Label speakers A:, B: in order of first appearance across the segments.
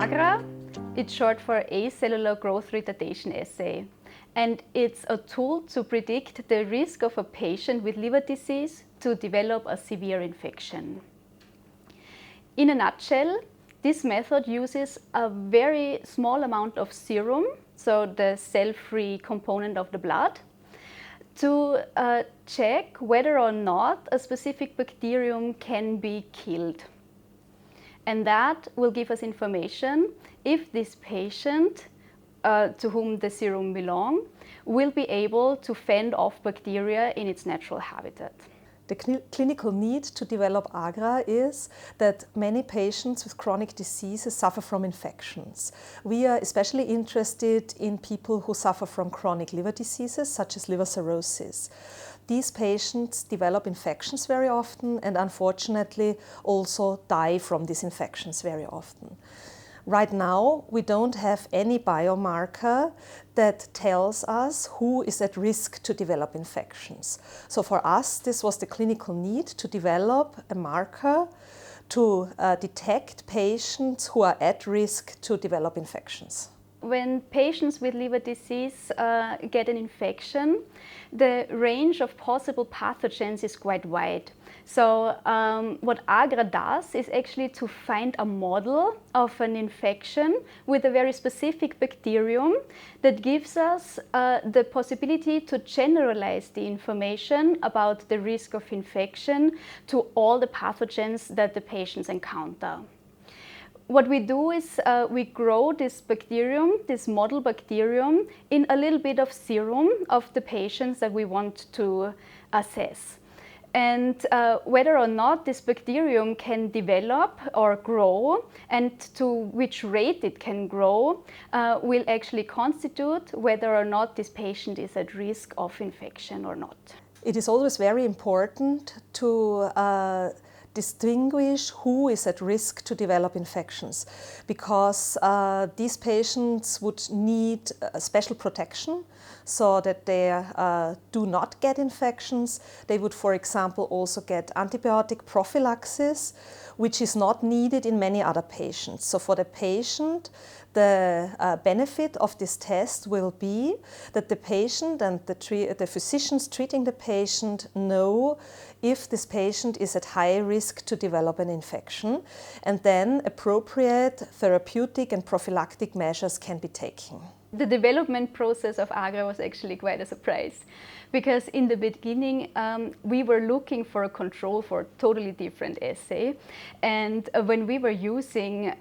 A: AGRA, it's short for Acellular Growth Retardation Assay, and it's a tool to predict the risk of a patient with liver disease to develop a severe infection. In a nutshell, this method uses a very small amount of serum, so the cell-free component of the blood, to check whether or not a specific bacterium can be killed. And that will give us information if this patient to whom the serum belongs will be able to fend off bacteria in its natural habitat.
B: The clinical need to develop AGRA is that many patients with chronic diseases suffer from infections. We are especially interested in people who suffer from chronic liver diseases, such as liver cirrhosis. These patients develop infections very often and unfortunately also die from these infections very often. Right now, we don't have any biomarker that tells us who is at risk to develop infections. So for us, this was the clinical need to develop a marker to detect patients who are at risk to develop infections.
A: When patients with liver disease get an infection, the range of possible pathogens is quite wide. So what AGRA does is actually to find a model of an infection with a very specific bacterium that gives us the possibility to generalize the information about the risk of infection to all the pathogens that the patients encounter. What we do is we grow this bacterium, this model bacterium, in a little bit of serum of the patients that we want to assess. And whether or not this bacterium can develop or grow and to which rate it can grow will actually constitute whether or not this patient is at risk of infection or not.
B: It is always very important to distinguish who is at risk to develop infections, because these patients would need special protection so that they do not get infections. They would, for example, also get antibiotic prophylaxis, which is not needed in many other patients. So for the patient, the benefit of this test will be that the patient and the physicians treating the patient know if this patient is at high risk to develop an infection, and then appropriate therapeutic and prophylactic measures can be taken.
A: The development process of AGRA was actually quite a surprise, because in the beginning we were looking for a control for a totally different assay, and when we were using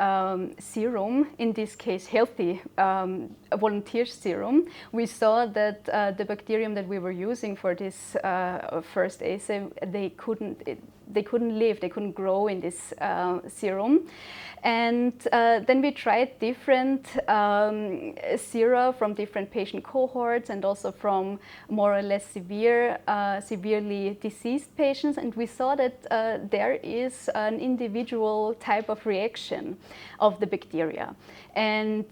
A: serum, in this case healthy volunteer serum, we saw that the bacterium that we were using for this first assay, they couldn't live, they couldn't grow in this serum. And then we tried different sera from different patient cohorts and also from more or less severely diseased patients, and we saw that there is an individual type of reaction of the bacteria. And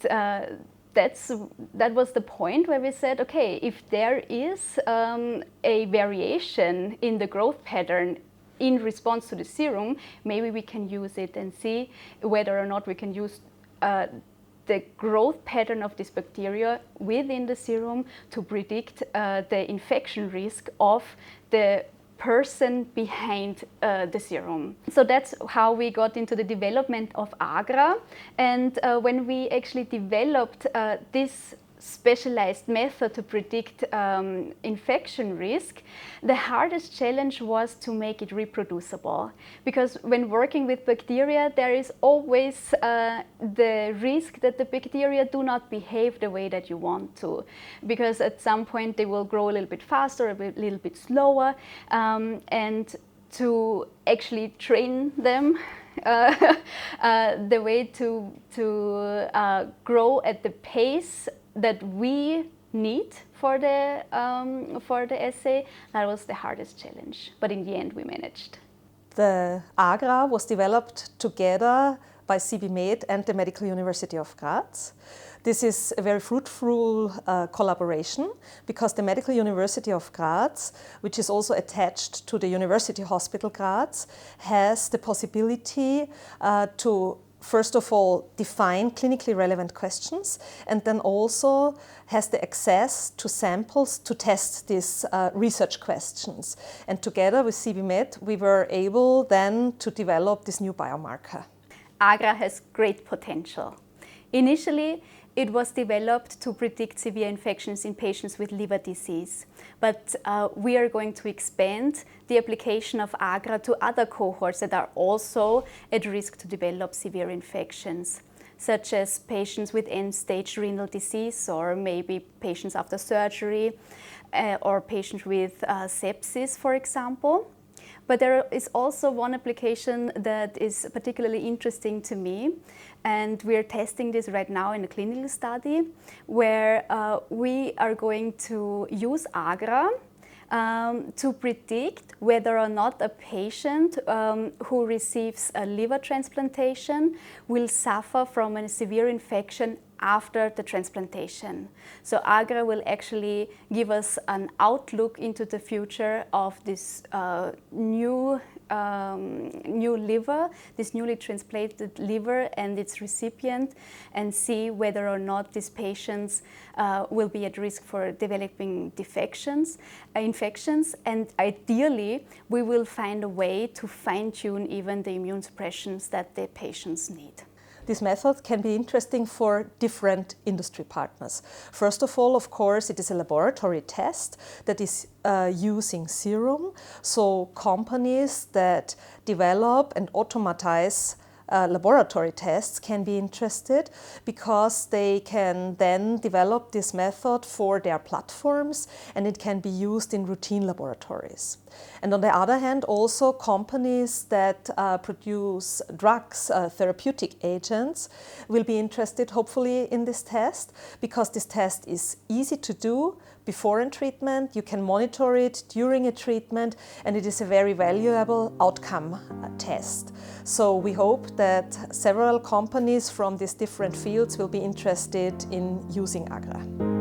A: that was the point where we said, okay, if there is a variation in the growth pattern in response to the serum, maybe we can use it and see whether or not we can use the growth pattern of this bacteria within the serum to predict the infection risk of the person behind the serum. So that's how we got into the development of AGRA. And when we actually developed this specialized method to predict infection risk, the hardest challenge was to make it reproducible. Because when working with bacteria, there is always the risk that the bacteria do not behave the way that you want to. Because at some point they will grow a little bit faster, a little bit slower, and to actually train them the way to grow at the pace that we need for the assay, that was the hardest challenge. But in the end, we managed.
B: The AGRA was developed together by CBmed and the Medical University of Graz. This is a very fruitful collaboration, because the Medical University of Graz, which is also attached to the University Hospital Graz, has the possibility to first of all, define clinically relevant questions, and then also has the access to samples to test these research questions. And together with CBmed, we were able then to develop this new biomarker.
A: AGRA has great potential. Initially, it was developed to predict severe infections in patients with liver disease, but we are going to expand the application of AGRA to other cohorts that are also at risk to develop severe infections, such as patients with end-stage renal disease, or maybe patients after surgery, or patients with sepsis, for example. But there is also one application that is particularly interesting to me, and we are testing this right now in a clinical study where we are going to use AGRA to predict whether or not a patient who receives a liver transplantation will suffer from a severe infection after the transplantation. So AGRA will actually give us an outlook into the future of this new liver, this newly transplanted liver and its recipient, and see whether or not these patients will be at risk for developing infections, and ideally we will find a way to fine-tune even the immune suppressions that the patients need.
B: This method can be interesting for different industry partners. First of all, of course, it is a laboratory test that is using serum. So companies that develop and automatize laboratory tests can be interested because they can then develop this method for their platforms and it can be used in routine laboratories. And on the other hand, also companies that produce drugs, therapeutic agents, will be interested hopefully in this test because this test is easy to do before a treatment, you can monitor it during a treatment, and it is a very valuable outcome test. So we hope that several companies from these different fields will be interested in using AGRA.